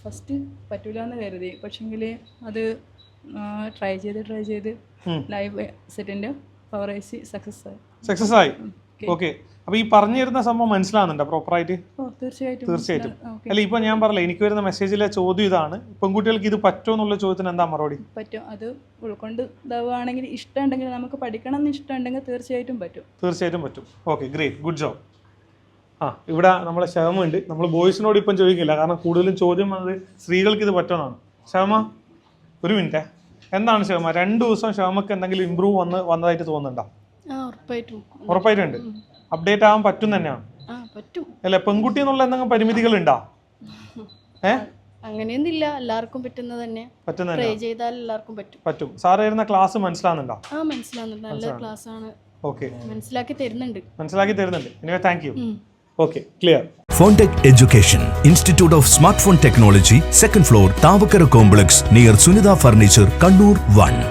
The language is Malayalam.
ഫസ്റ്റ് പറ്റൂല എന്ന് കരുതി, പക്ഷെങ്കിൽ അത് ട്രൈ ചെയ്ത് ലൈവ് സെറ്റിൻ്റെ പവർ ഐസി സക്സസ് ആയി. ഓക്കെ, അപ്പോൾ ഈ പറഞ്ഞു തരുന്ന സംഭവം മനസ്സിലാവുന്നുണ്ടോ പ്രോപ്പറായിട്ട്? തീർച്ചയായിട്ടും. അല്ല, ഇപ്പൊ ഞാൻ പറഞ്ഞില്ല, എനിക്ക് വരുന്ന മെസ്സേജിലെ ചോദ്യം ഇതാണ്, പെൺകുട്ടികൾക്ക് ഇത് പറ്റുമോ എന്നുള്ള ചോദ്യത്തിന് എന്താ മറുപടി? പറ്റും. അത് ഉൾക്കൊണ്ട് ഇതാവുകയാണെങ്കിൽ, ഇഷ്ടമുണ്ടെങ്കിൽ, നമുക്ക് പഠിക്കണം എന്ന് ഇഷ്ടമുണ്ടെങ്കിൽ തീർച്ചയായിട്ടും പറ്റും. Okay, great, good job. ഇവിടെ നമ്മളെ ക്ഷമ ഉണ്ട്. നമ്മൾ ബോയ്സിനോട് ഇപ്പം ചോദിക്കില്ല, കാരണം കൂടുതലും ചോദ്യം വന്നത് സ്ത്രീകൾക്ക് ഇത് പറ്റുമെന്നാണ്. ക്ഷമ, ഒരു മിനിറ്റ്, എന്താണ് ക്ഷമ? 2 ദിവസം ക്ഷമക്ക് എന്തെങ്കിലും ഇമ്പ്രൂവ് വന്നതായിട്ട് തോന്നുന്നുണ്ടോ? ഉറപ്പായിട്ടുണ്ട്. അപ്ഡേറ്റ് ആവാൻ പറ്റും തന്നെയാണ് അല്ലെ? പെൺകുട്ടി എന്നുള്ള എന്തെങ്കിലും പരിമിതികൾ ഉണ്ടോ? അങ്ങനെയൊന്നുമില്ല, എല്ലാവർക്കും പറ്റുന്നത് തന്നെ. ട്രൈ ചെയ്താൽ എല്ലാവർക്കും പറ്റും. സാറ് തരുന്ന ക്ലാസ് മനസ്സിലാവുന്നുണ്ടോ? മനസ്സിലാവുന്നുണ്ട്. നല്ല ക്ലാസ് ആണ്. ഓക്കെ, മനസ്സിലാക്കി തരുന്നുണ്ട്. Anyway thank you. Okay, clear. Fontech Education, Institute of Smartphone Technology, 2nd floor, Tavakara Complex, near Sunitha Furniture, Kannur 1.